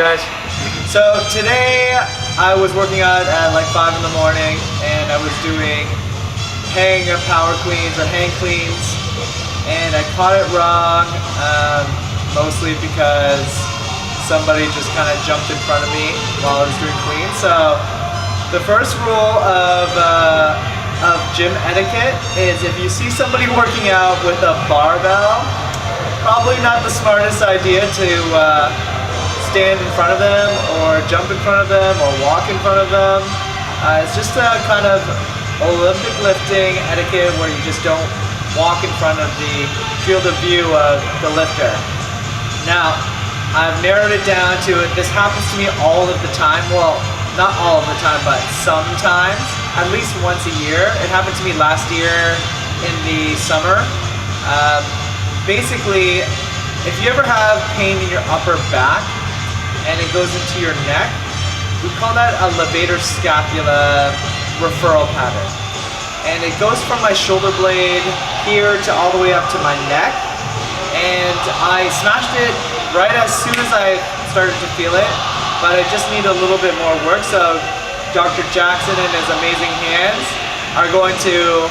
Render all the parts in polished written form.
guys? So today I was working out at like 5 in the morning and I was doing hang power cleans or hang cleans, and I caught it wrong, mostly because somebody just kind of jumped in front of me while I was doing cleans. So the first rule of gym etiquette is if you see somebody working out with a barbell, probably not the smartest idea to stand in front of them or jump in front of them or walk in front of them. It's just a kind of Olympic lifting etiquette where you just don't walk in front of the field of view of the lifter. Now, I've narrowed it down to this happens to me all of the time. Well, not all of the time, but sometimes, at least once a year. It happened to me last year in the summer. Basically, if you ever have pain in your upper back and it goes into your neck, we call that a levator scapula referral pattern. And it goes from my shoulder blade here to all the way up to my neck. And I smashed it right as soon as I started to feel it, but I just need a little bit more work. So Dr. Jackson and his amazing hands are going to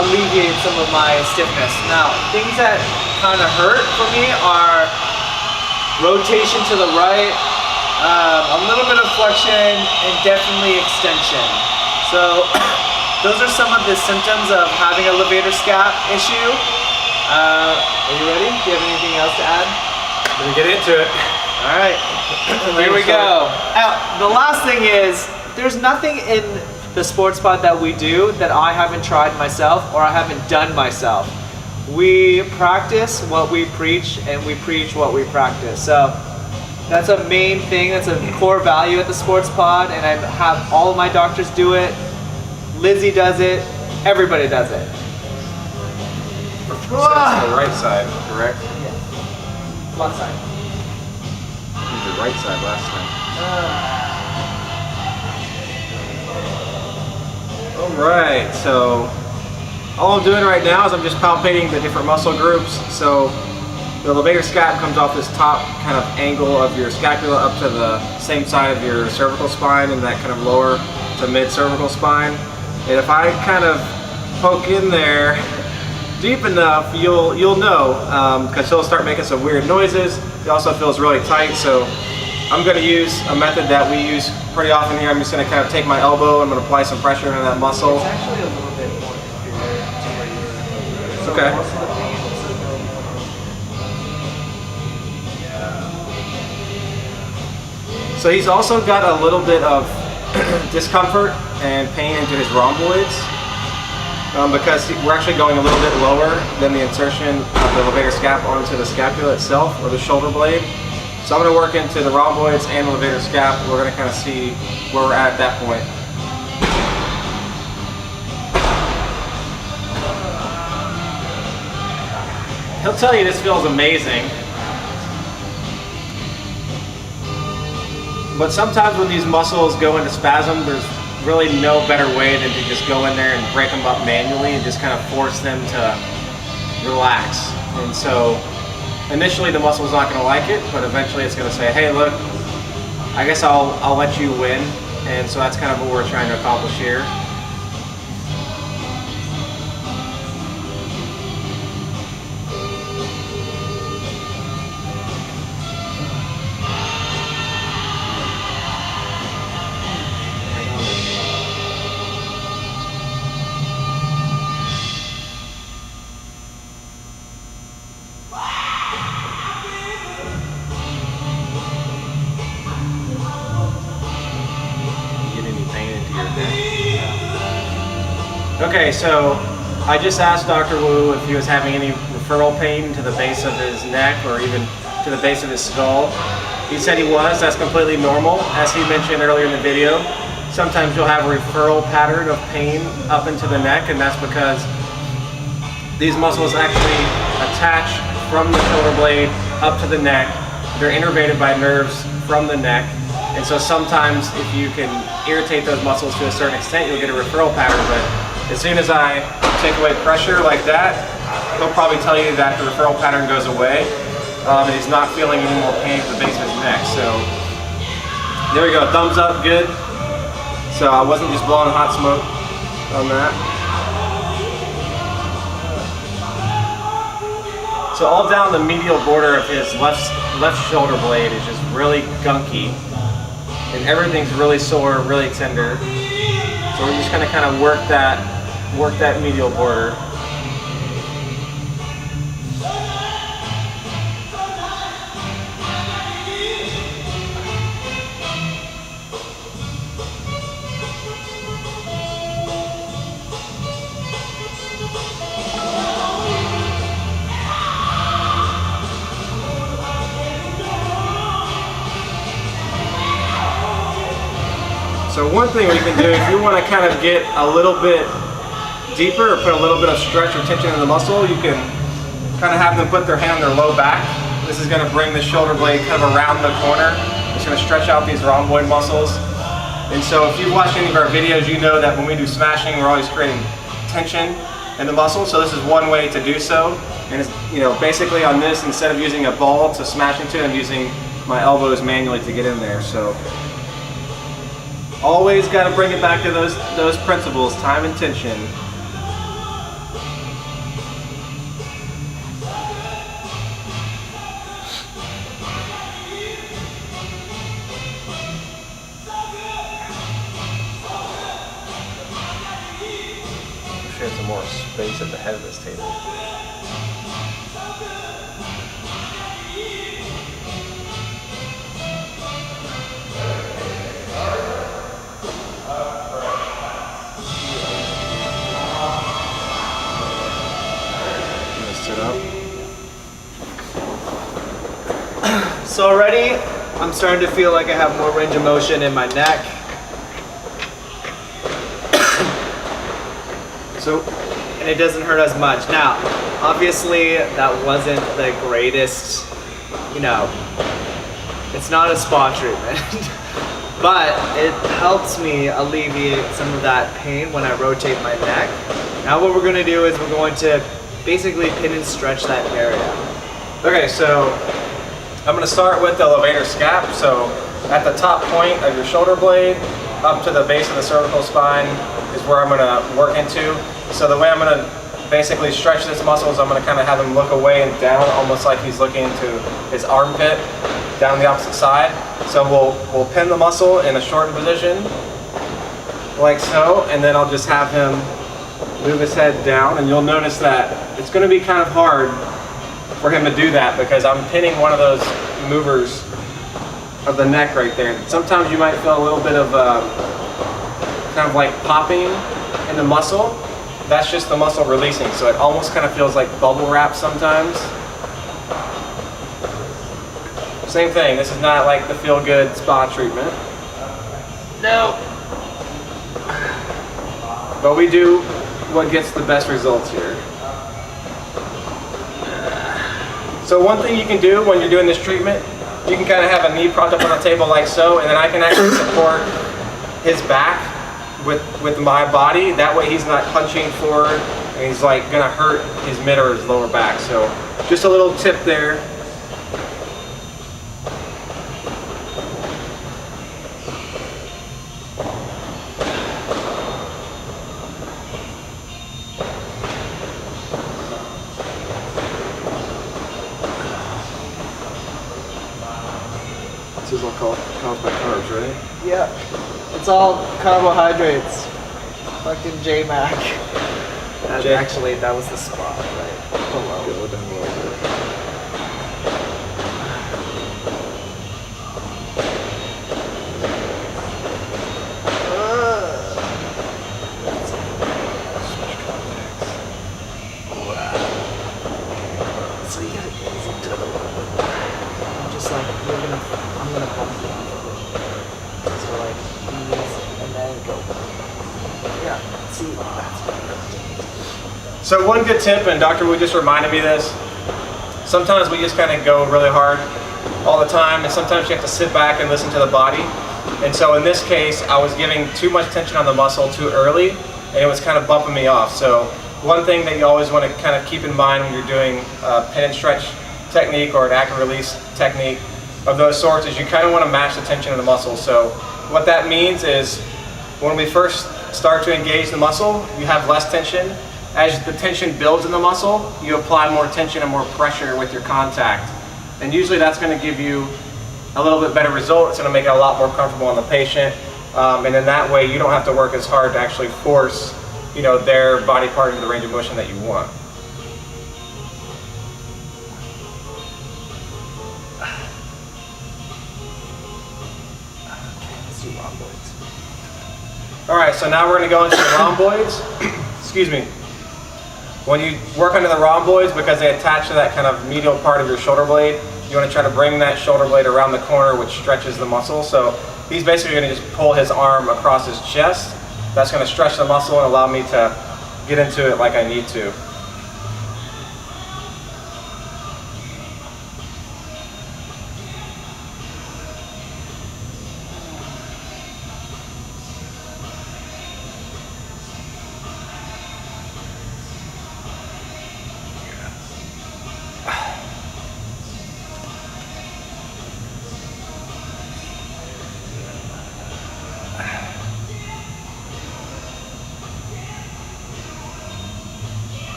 alleviate some of my stiffness. Now, things that kind of hurt for me are rotation to the right, a little bit of flexion, and definitely extension. So those are some of the symptoms of having a levator scap issue. Are you ready? Do you have anything else to add? Let me get into it. All right, here we go. The last thing is, there's nothing in the sports pod that we do that I haven't tried myself or I haven't done myself. We practice what we preach and we preach what we practice. So that's a main thing, that's a core value at the sports pod, and I have all of my doctors do it. Lizzie does it, everybody does it. So that's the right side, correct? Yes. Left side. You did right side last time. Alright, so all I'm doing right now is I'm just palpating the different muscle groups. So the levator scap comes off this top kind of angle of your scapula up to the same side of your cervical spine and that kind of lower to mid cervical spine. And if I kind of poke in there deep enough, you'll know, because he'll start making some weird noises. It also feels really tight, so I'm going to use a method that we use pretty often here. I'm just going to kind of take my elbow, I'm going to apply some pressure into that muscle. It's actually a little bit more inferior to where you're. So okay. most of the pain will still go. So he's also got a little bit of discomfort and pain into his rhomboids because we're actually going a little bit lower than the insertion of the levator scap onto the scapula itself or the shoulder blade. So I'm going to work into the rhomboids and the levator scap. We're going to kind of see where we're at that point. He'll tell you this feels amazing. But sometimes when these muscles go into spasm, there's really no better way than to just go in there and break them up manually and just kind of force them to relax. And so initially the muscle's not going to like it, but eventually it's going to say, hey, look, I guess I'll let you win. And so that's kind of what we're trying to accomplish here. Okay, so I just asked Dr. Wu if he was having any referral pain to the base of his neck or even to the base of his skull. He said he was. That's completely normal. As he mentioned earlier in the video, sometimes you'll have a referral pattern of pain up into the neck, and that's because these muscles actually attach from the shoulder blade up to the neck. They're innervated by nerves from the neck, and so sometimes if you can irritate those muscles to a certain extent, you'll get a referral pattern. But as soon as I take away pressure like that, he'll probably tell you that the referral pattern goes away. and he's not feeling any more pain at the base of his neck. So there we go, thumbs up, good. So I wasn't just blowing hot smoke on that. So all down the medial border of his left shoulder blade is just really gunky, and everything's really sore, really tender. So we're just gonna kind of work that medial border. So one thing we can do, if you want to kind of get a little bit deeper or put a little bit of stretch or tension in the muscle, you can kind of have them put their hand on their low back. This is going to bring the shoulder blade kind of around the corner. It's going to stretch out these rhomboid muscles. And so if you've watched any of our videos, you know that when we do smashing, we're always creating tension in the muscle. So this is one way to do so. And it's, you know, basically on this, instead of using a ball to smash into, I'm using my elbows manually to get in there. So always got to bring it back to those principles, time and tension. Wish we had some more space at the head of this table. So already, I'm starting to feel like I have more range of motion in my neck. And it doesn't hurt as much. Now, obviously, that wasn't the greatest, you know, it's not a spa treatment, but it helps me alleviate some of that pain when I rotate my neck. Now what we're gonna do is we're going to basically pin and stretch that area. Okay, so I'm going to start with the elevator scap. So at the top point of your shoulder blade, up to the base of the cervical spine is where I'm going to work into. So the way I'm going to basically stretch this muscle is I'm going to kind of have him look away and down, almost like he's looking into his armpit, down the opposite side. So we'll pin the muscle in a shortened position, like so, and then I'll just have him move his head down, and you'll notice that it's going to be kind of hard for him to do that because I'm pinning one of those movers of the neck right there. Sometimes you might feel a little bit of kind of like popping in the muscle. That's just the muscle releasing, so it almost kind of feels like bubble wrap sometimes. Same thing, this is not like the feel-good spa treatment. No. But we do what gets the best results here. So one thing you can do when you're doing this treatment, you can kind of have a knee propped up on the table like so, and then I can actually support his back with my body. That way he's not punching forward and he's like gonna hurt his mid or his lower back. So just a little tip there. This is all caused by carbs, right? Yeah, it's all carbohydrates. Fucking J-Mac. Actually, that was the spot right below. Go down a little bit. So you gotta ease into it a little bit. I'm just like, I'm gonna bump you off of it. So like, ease and then go. Yeah, see, that's better. So one good tip, and Dr. Wu just reminded me this, sometimes we just kind of go really hard all the time, and sometimes you have to sit back and listen to the body. And so in this case, I was giving too much tension on the muscle too early, and it was kind of bumping me off. So one thing that you always want to kind of keep in mind when you're doing pin and stretch technique or an active release technique of those sorts is you kind of want to match the tension of the muscle. So what that means is when we first start to engage the muscle, you have less tension. As the tension builds in the muscle, you apply more tension and more pressure with your contact. And usually that's going to give you a little bit better result. It's going to make it a lot more comfortable on the patient. And in that way, you don't have to work as hard to actually force, their body part into the range of motion that you want. Let's do rhomboids. All right, so now we're going to go into the rhomboids. Excuse me. When you work under the rhomboids, because they attach to that kind of medial part of your shoulder blade, you want to try to bring that shoulder blade around the corner, which stretches the muscle. So he's basically going to just pull his arm across his chest. That's going to stretch the muscle and allow me to get into it like I need to.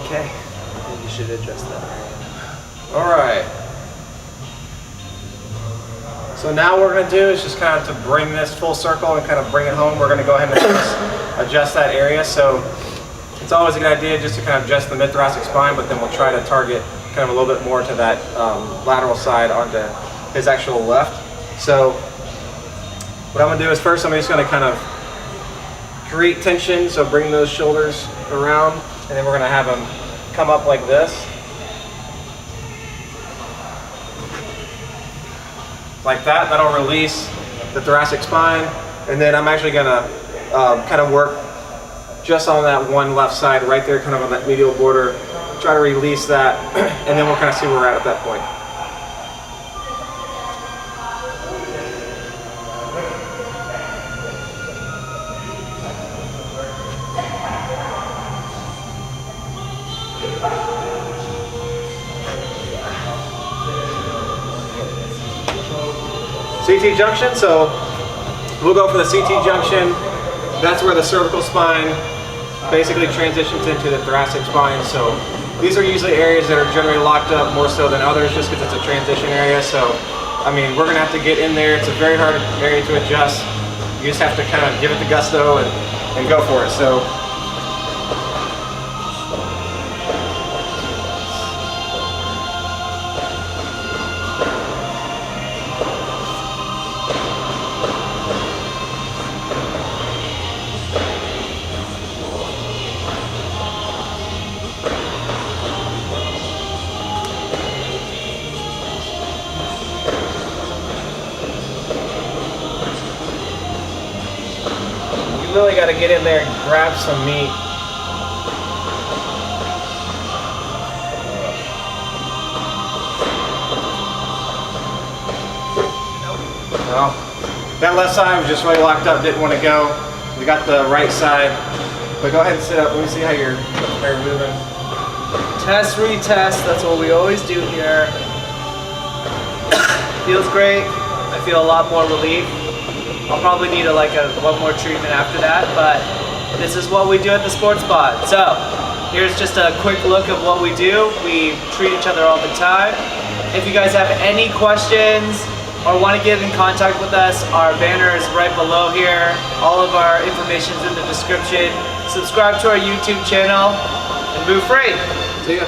Okay, and you should adjust that area. All right. So now what we're going to do is just kind of to bring this full circle and kind of bring it home. We're going to go ahead and adjust that area. So it's always a good idea just to kind of adjust the mid-thoracic spine, but then we'll try to target kind of a little bit more to that lateral side onto his actual left. So what I'm going to do is first I'm just going to kind of create tension. So bring those shoulders around. And then we're going to have them come up like this. Like that. That'll release the thoracic spine. And then I'm actually going to kind of work just on that one left side right there, kind of on that medial border. Try to release that. And then we'll kind of see where we're at that point. CT junction, so we'll go for the CT junction. That's where the cervical spine basically transitions into the thoracic spine. So these are usually areas that are generally locked up more so than others just because it's a transition area. So, I mean, we're gonna have to get in there. It's a very hard area to adjust. You just have to kind of give it the gusto and go for it. So. Really got to get in there and grab some meat. Well, that left side was just really locked up, didn't want to go. We got the right side, but go ahead and sit up. Let me see how you're moving. Test, retest, that's what we always do here. Feels great. I feel a lot more relief. I'll probably need one more treatment after that, but this is what we do at the Sports Spot. So here's just a quick look of what we do. We treat each other all the time. If you guys have any questions or want to get in contact with us, our banner is right below here. All of our information is in the description. Subscribe to our YouTube channel and move free. See ya.